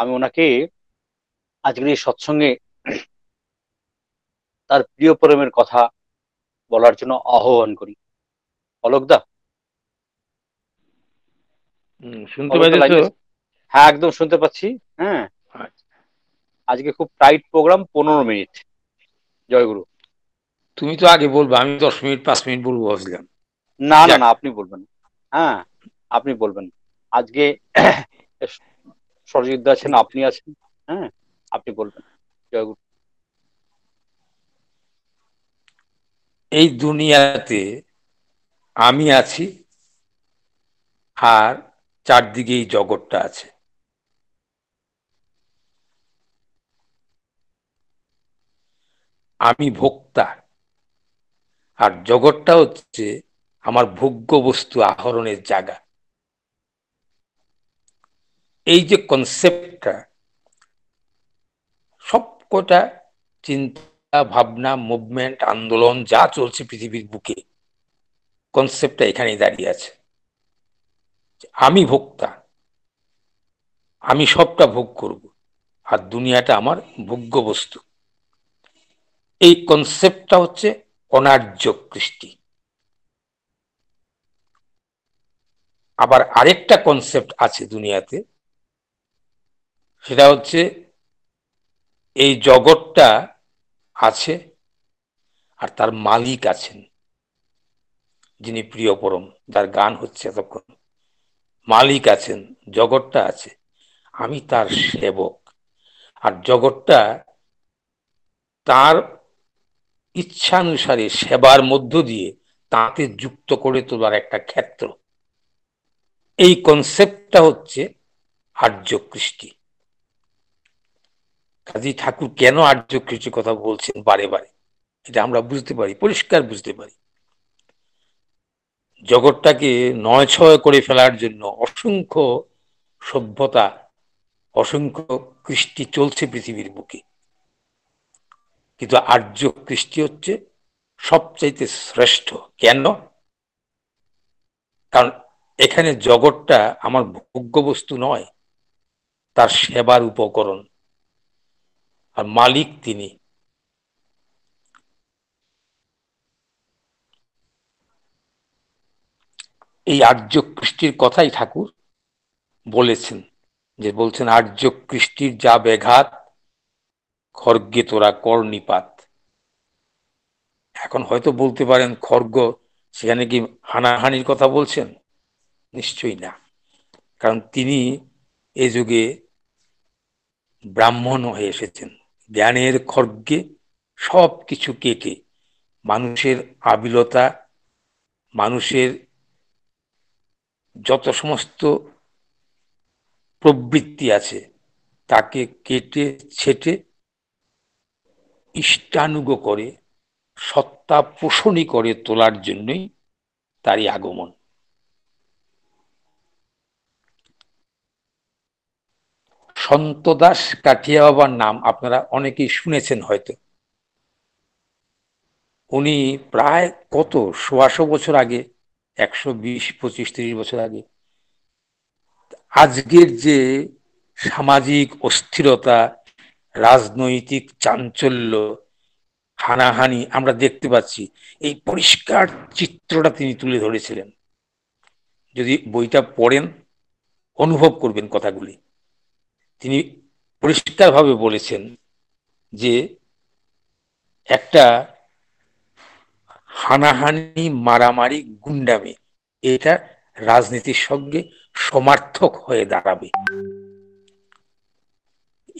আমি ওনাকে আজকের এই সৎসঙ্গে তার প্রিয় প্রেমের কথা বলার জন্য আহ্বান করি। অলোকদা, শুনতে অলোকদা পাইতেছো? লাইনে? হ্যাঁ, একদম শুনতে পাচ্ছি। হ্যাঁ, আচ্ছা। আজকে খুব টাইট প্রোগ্রাম, 15 মিনিট। জয়গুরু। তুমি তো আগে বলবে, আমি 10 মিনিট 5 মিনিট বলবো ভাবছিলাম। না না যাক। না, আপনি বলবেন। হ্যাঁ, আপনি বলবেন আজকে। সরজিৎ দা আছেন, আপনি আছেন। হ্যাঁ, আপনি বলবেন। জয়গুরু। এই দুনিয়াতে আমি আছি, আর চারদিকে এই জগৎটা আছে। আমি ভোক্তা, আর জগৎটা হচ্ছে আমার ভোগ্য বস্তু আহরণের জায়গা। এই যে কনসেপ্টটা, সব কটা চিন্তা ভাবনা, মুভমেন্ট, আন্দোলন যা চলছে পৃথিবীর বুকে, কনসেপ্টটা এখানেই দাঁড়িয়ে আছে। আমি ভোক্তা, আমি সবটা ভোগ করব, আর দুনিয়াটা আমার ভোগ্য বস্তু। এই কনসেপ্টটা হচ্ছে অনার্য কৃষ্টি। আবার আরেকটা কনসেপ্ট আছে দুনিয়াতে, সেটা হচ্ছে এই জগৎটা আছে, আর তার মালিক আছেন, যিনি প্রিয় পরম, যার গান হচ্ছে এতক্ষণ। মালিক আছেন, জগৎটা আছে, আমি তার সেবক। আর জগৎটা তার ইচ্ছানুসারে সেবার মধ্য দিয়ে তাকে যুক্ত করে তোলার একটা ক্ষেত্র। এই কনসেপ্টটা হচ্ছে আর্য কৃষ্টি। কাজী ঠাকুর কেন আর্য কৃষ্টির কথা বলছেন বারে বারে, এটা আমরা বুঝতে পারি, পরিষ্কার বুঝতে পারি। জগৎটাকে নয় ছয় করে ফেলার জন্য অসংখ্য সভ্যতা, অসংখ্য কৃষ্টি চলছে পৃথিবীর বুকে, কিন্তু আর্য কৃষ্টি হচ্ছে সবচাইতে শ্রেষ্ঠ। কেন? কারণ এখানে জগৎটা আমার ভোগ্য বস্তু নয়, তার সেবার উপকরণ, আর মালিক তিনি। এই আর্য কৃষ্টির কথাই ঠাকুর বলেছেন, যে বলছেন আর্য কৃষ্টির যা ব্যাঘাত, খর্গে তোরা কর নিপাত। এখন হয়তো বলতে পারেন খর্গ, সেখানে কি হানাহানির কথা বলছেন? নিশ্চয়ই না, কারণ তিনি এ যুগে ব্রাহ্মণ হয়ে এসেছেন। জ্ঞানের খর্গে সব কিছু কেটে মানুষের আবিলতা, মানুষের যত সমস্ত প্রবৃত্তি আছে, তাকে কেটে ছেটে ইষ্টানুগ করে, সত্তা পোষণী করে তোলার জন্যই তারই আগমন। সন্তদাস কাঠিয়া বাবার নাম আপনারা অনেকেই শুনেছেন হয়তো। উনি প্রায় কত ১৬০০ বছর আগে, ১২০, ২৫, ৩০ বছর আগে, আজকের যে সামাজিক অস্থিরতা, রাজনৈতিক চাঞ্চল্য, হানাহানি আমরা দেখতে পাচ্ছি, এই পরিষ্কার চিত্রটা তিনি তুলে ধরেছিলেন। যদি বইটা পড়েন, অনুভব করবেন কথাগুলি। তিনি পরিষ্কারভাবে বলেছেন যে একটা হানাহানি, মারামারি, গুন্ডামি, এটা রাজনীতির সঙ্গে সমার্থক হয়ে দাঁড়াবে।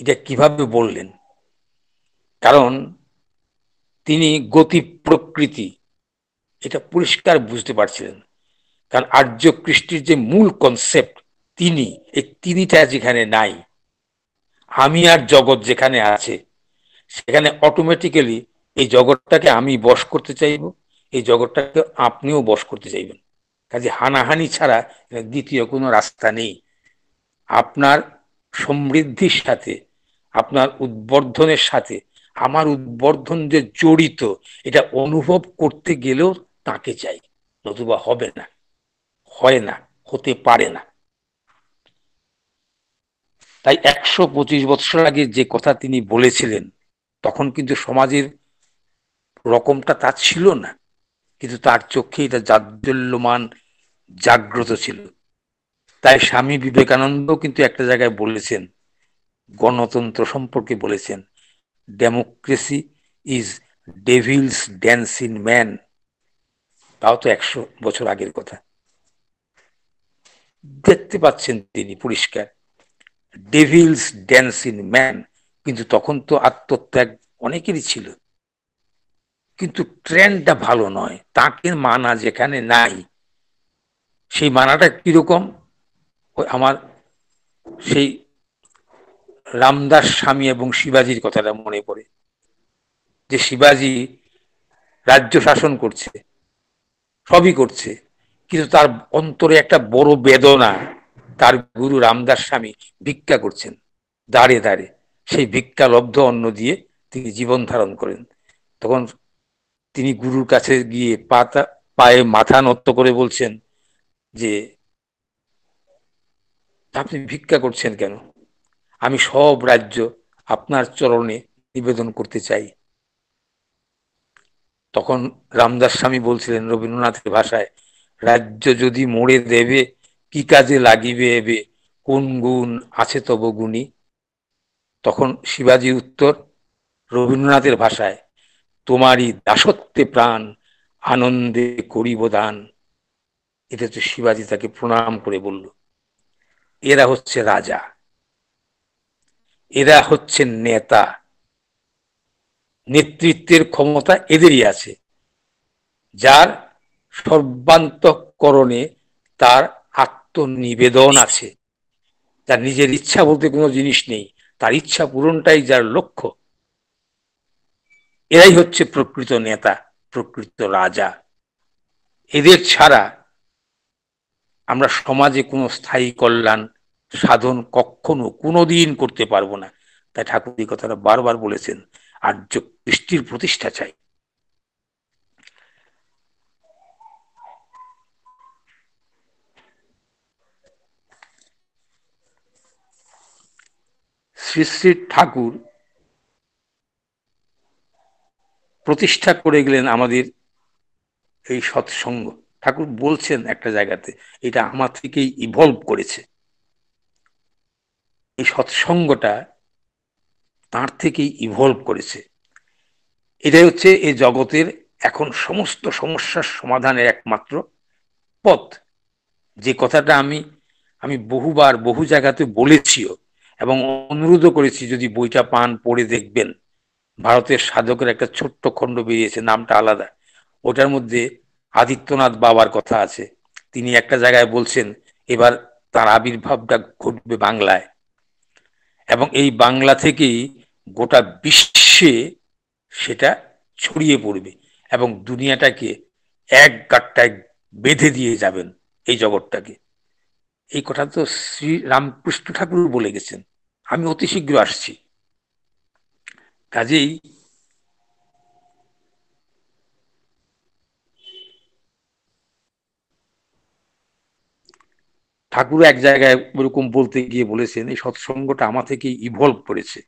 এটা কিভাবে বললেন? কারণ তিনি গতি প্রকৃতি এটা পরিষ্কার বুঝতে পারছিলেন। কারণ আর্য কৃষ্টির যে মূল কনসেপ্ট, তিনি, এই তিনিটা যেখানে নাই, আমি আর জগৎ যেখানে আছে, সেখানে অটোমেটিক্যালি এই জগৎটাকে আমি বশ করতে চাইব, এই জগৎটাকে আপনিও বশ করতে চাইবেন। কাজে হানাহানি ছাড়া দ্বিতীয় কোনো রাস্তা নেই। আপনার সমৃদ্ধির সাথে, আপনার উদ্বর্ধনের সাথে আমার উদ্বর্ধন যে জড়িত, এটা অনুভব করতে গেলেও তাকে চাই, নতুবা হবে না, হয় না, হতে পারে না। তাই 125 বছর আগে যে কথা তিনি বলেছিলেন তখন কিন্তু সমাজের রকমটা তা ছিল না, কিন্তু তার চোখে এটা জাজ্জল্যমান জাগ্রত ছিল। তাই স্বামী বিবেকানন্দ কিন্তু একটা জায়গায় বলেছেন, গণতন্ত্র সম্পর্কে বলেছেন, democracy is Devil's dance in man. তাও তো 100 বছর আগের কথা। দেখতে পাচ্ছেন তিনি পরিষ্কার, ডেভিলস ড্যান্স ইন ম্যান। কিন্তু তখন তো আত্মত্যাগ অনেকেরই ছিল, কিন্তু ট্রেন্ডটা ভালো নয়, তাকে মানা যেখানে নাই। সেই মানাটা কিরকম, আমার সেই রামদাস স্বামী এবং শিবাজির কথাটা মনে পড়ে, যে শিবাজি রাজ্য শাসন করছে, সবই করছে, কিন্তু তার অন্তরে একটা বড় বেদনা। তার গুরু রামদাস স্বামী ভিক্ষা করছেন দাঁড়ে দাঁড়ে, সেই ভিক্ষা লব্ধ অন্ন দিয়ে তিনি জীবন ধারণ করেন। তখন তিনি গুরুর কাছে গিয়ে পায়ে মাথা নত করে বলছেন যে আপনি ভিক্ষা করছেন কেন, আমি সব রাজ্য আপনার চরণে নিবেদন করতে চাই। তখন রামদাস স্বামী বলছিলেন রবীন্দ্রনাথের ভাষায়, রাজ্য যদি মোড়ে দেবে কি কাজে লাগিবে এবে, কোন গুণ আছে তব গুণী। তখন শিবাজির উত্তর রবীন্দ্রনাথের ভাষায়, তোমারই দাসত্বে প্রাণ আনন্দে করিব দান। এটা তো শিবাজি তাকে প্রণাম করে বলল। এরা হচ্ছে রাজা, এরা হচ্ছে নেতা, নেতৃত্বের ক্ষমতা এদেরই আছে, যার সর্বান্তঃকরণে তার আত্মনিবেদন আছে, যার নিজের ইচ্ছা বলতে কোনো জিনিস নেই, তার ইচ্ছা পূরণটাই যার লক্ষ্য। এরাই হচ্ছে প্রকৃত নেতা, প্রকৃত রাজা। এদের ছাড়া আমরা সমাজে কোনো স্থায়ী কল্যাণ সাধন কখনো কোনোদিন করতে পারবো না। তাই ঠাকুর এই কথাটা বারবার বলেছেন, আর্য কৃষ্টির প্রতিষ্ঠা চাই। শ্রী শ্রী ঠাকুর প্রতিষ্ঠা করে গেলেন আমাদের এই সৎসঙ্গ। ঠাকুর বলছেন একটা জায়গাতে, এটা আমার থেকেই ইভলভ করেছে, এই সৎসঙ্গটা তার থেকেই ইভলভ করেছে। এটাই হচ্ছে এই জগতের এখন সমস্ত সমস্যার সমাধানের একমাত্র পথ। যে কথাটা আমি আমি বহুবার বহু জায়গাতে বলেছিও এবং অনুরোধও করেছি, যদি বইটা পান পড়ে দেখবেন। ভারতের সাধকের একটা ছোট্ট খণ্ড বেরিয়েছে, নামটা আলাদা। ওটার মধ্যে আদিত্যনাথ বাবার কথা আছে। তিনি একটা জায়গায় বলছেন এবার তার আবির্ভাবটা ঘটবে বাংলায়, এবং এই বাংলা থেকেই গোটা বিশ্বে সেটা ছড়িয়ে পড়বে এবং দুনিয়াটাকে এক গাট্টায় বেঁধে দিয়ে যাবেন এই জগৎটাকে। এই কথা তো শ্রী রামকৃষ্ণ ঠাকুর বলে গেছেন। আমি অতি শীঘ্র আসছি। কাজেই ঠাকুর এক জায়গায় ওরকম বলতে গিয়ে বলেছেন, এই সৎসঙ্গটা আমার থেকে ইভলভ করেছে।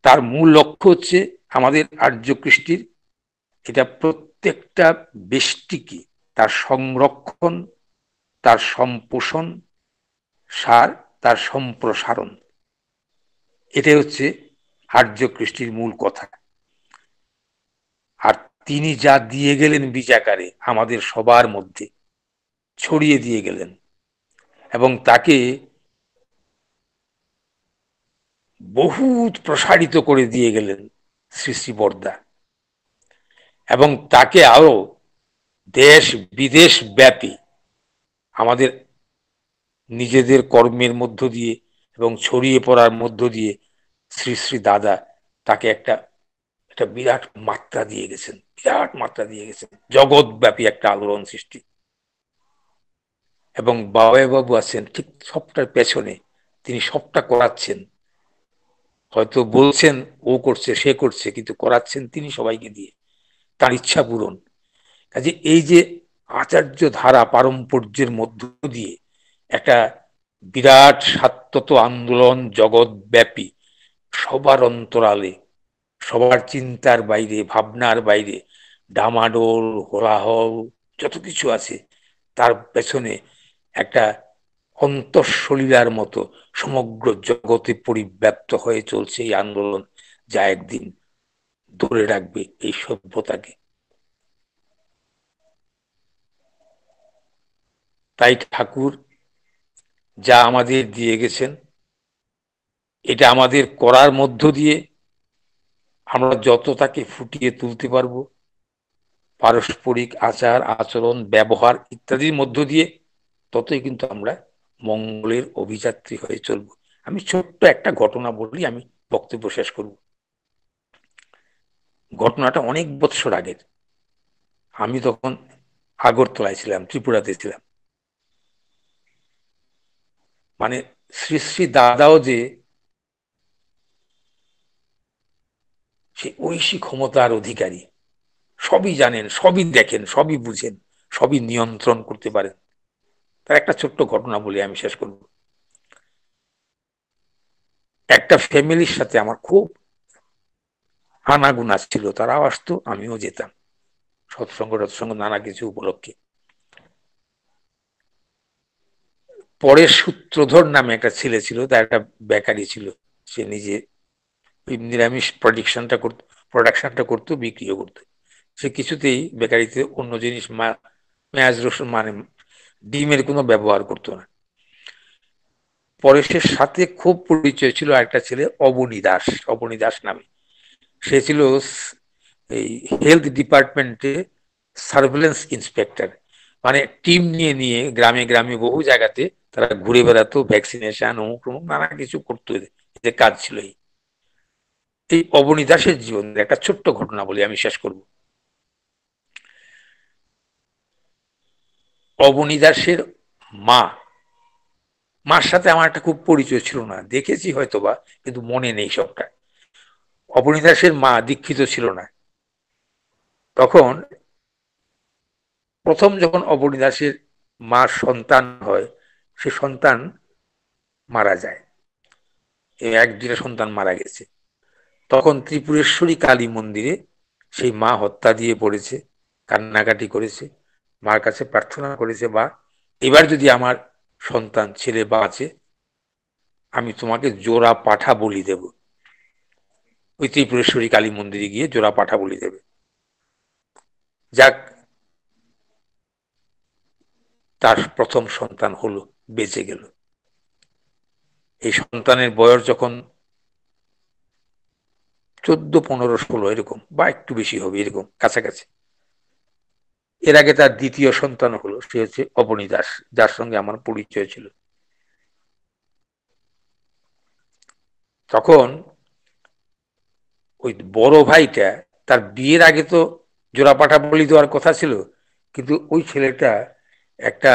তার মূল লক্ষ্য হচ্ছে আমাদের আর্য কৃষ্টির, এটা প্রত্যেকটা ব্যষ্টিকে তার সংরক্ষণ, তার সম্পোষণ, সার, তার সম্প্রসারণ, এটাই হচ্ছে আর্য কৃষ্টির মূল কথা। আর তিনি যা দিয়ে গেলেন বীজাকারে আমাদের সবার মধ্যে ছড়িয়ে দিয়ে গেলেন, এবং তাকে বহুত প্রসারিত করে দিয়ে গেলেন শ্রী শ্রী বরদা, এবং তাকে আরো দেশ বিদেশ ব্যাপী আমাদের নিজেদের কর্মের মধ্য দিয়ে এবং ছড়িয়ে পড়ার মধ্য দিয়ে শ্রী শ্রী দাদা তাকে একটা একটা বিরাট মাত্রা দিয়ে গেছেন, বিরাট মাত্রা দিয়ে গেছেন, জগৎব্যাপী একটা আলোড়ন সৃষ্টি। এবং বাবু আছেন ঠিক সবটার পেছনে, তিনি সবটা করাচ্ছেন। হয়তো বলছেন ও করছে সে করছে, কিন্তু করাচ্ছেন তিনি সবাইকে দিয়ে, তার ইচ্ছা পূরণ। কাজে এই যে আচার্য ধারা পারম্পর্যের মধ্য দিয়ে একটা বিরাট সাত্যত আন্দোলন জগৎব্যাপী, সবার অন্তরালে, সবার চিন্তার বাইরে, ভাবনার বাইরে, ডামাডোল কোলাহল যত কিছু আছে তার পেছনে একটা অন্তঃসলীলার মতো সমগ্র জগতে পরিব্যাপ্ত হয়ে চলছে এই আন্দোলন, যা একদিন ধরে রাখবে এই সভ্যতাকে। তাই ঠাকুর যা আমাদের দিয়ে গেছেন, এটা আমাদের করার মধ্য দিয়ে আমরা যত তাকে ফুটিয়ে তুলতে পারবো, পারস্পরিক আচার আচরণ ব্যবহার ইত্যাদির মধ্য দিয়ে, ততই কিন্তু আমরা মঙ্গলের অভিযাত্রী হয়ে চলব। আমি ছোট্ট একটা ঘটনা বলি, আমি বক্তব্য শেষ করব। ঘটনাটা অনেক বৎসর আগের। আমি তখন আগরতলায় ছিলাম, ত্রিপুরাতে ছিলাম। মানে শ্রী শ্রী দাদাও যে সে ঐশী ক্ষমতার অধিকারী, সবই জানেন, সবই দেখেন, সবই বুঝেন, সবই নিয়ন্ত্রণ করতে পারেন। তার একটা ছোট্ট ঘটনা বলে আমি শেষ করব। একটা ফ্যামিলির সাথে আমার খুব আনাগোনা ছিল, তারাও আসতো, আমিও যেতাম সৎসঙ্গ টৎসঙ্গ নানা কিছু উপলক্ষে। পরের সূত্রধর নামে একটা ছেলে ছিল, তার একটা বেকারি ছিল, সে নিজে নিরামিষ প্রোডাকশনটা করতো, বিক্রিও করতো। সে কিছুতেই বেকারিতে অন্য জিনিস পেঁয়াজ রসুন মানে ডিমের কোনো ব্যবহার করতো না। পরেশের সাথে খুব পরিচয় ছিল একটা ছেলে অবনী দাস, অবনী দাস নামে। সে ছিল এই হেলথ ডিপার্টমেন্টে সার্ভেলেন্স ইন্সপেক্টর, মানে টিম নিয়ে নিয়ে গ্রামে গ্রামে বহু জায়গাতে তারা ঘুরে বেড়াতো, ভ্যাকসিনেশন অমুক অমুক নানা কিছু করতো, এদের কাজ ছিল। এই অবনী দাসের জীবনের একটা ছোট্ট ঘটনা বলে আমি শেষ করব। অবনী দাসের মা, মার সাথে আমার একটা খুব পরিচয় ছিল না, দেখেছি হয়তোবা কিন্তু মনে নেই সবটা। অবনী দাসের মা দীক্ষিত ছিল না। তখন প্রথম যখন অবনী দাসের মার সন্তান হয়, সে সন্তান মারা যায়, এক দুটা সন্তান মারা গেছে। তখন ত্রিপুরেশ্বরী কালী মন্দিরে সেই মা হত্যা দিয়ে পড়েছে, কান্নাকাটি করেছে, মার কাছে প্রার্থনা করেছে, বা এবার যদি আমার সন্তান ছেলে বাঁচে আমি তোমাকে জোড়া পাঠা বলি দেব। ওই ত্রিপুরেশ্বরী কালী মন্দিরে গিয়ে জোড়া পাঠা বলি দেবে। যাক, তার প্রথম সন্তান হলো, বেঁচে গেল। এই সন্তানের বয়স যখন 14, 15, 16 এরকম, বা একটু বেশি হবে, এরকম কাছাকাছি। এর আগে তার দ্বিতীয় সন্তান হলো, সে হচ্ছে অবনী দাস, যার সঙ্গে আমার পরিচয় ছিল। তখন ওই বড় ভাইটা, তার বিয়ের আগে তো জোড়াপাঠা বলি দেওয়ার কথা ছিল, কিন্তু ওই ছেলেটা একটা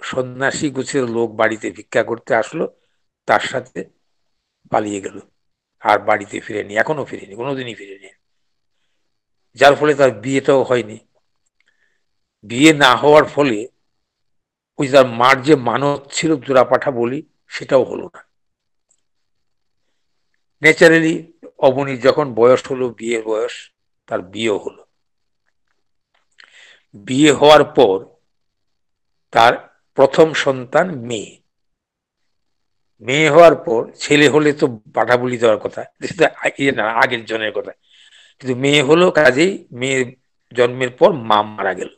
সন্ন্যাসী গোছের লোক বাড়িতে ভিক্ষা করতে আসলো, তার সাথে পালিয়ে গেল, আর বাড়িতে ফিরেনি, এখনো ফিরেনি, কোনোদিনই ফিরেনি। যার ফলে তার বিয়েটাও হয়নি। বিয়ে না হওয়ার ফলে ওই তার মার যে মানত ছিল জোড়াপাঠা বলি, সেটাও হলো না। ন্যাচারালি অবনীর যখন বয়স হলো, বিয়ের বয়স, তার বিয়ে হলো। বিয়ে হওয়ার পর তার প্রথম সন্তান মেয়ে। মেয়ে হওয়ার পর ছেলে হলে তো পাঠা বলি দেওয়ার কথা, আগের জনের কথা, কিন্তু মেয়ে হলো, কাজেই মেয়ের জন্মের পর মা মারা গেল।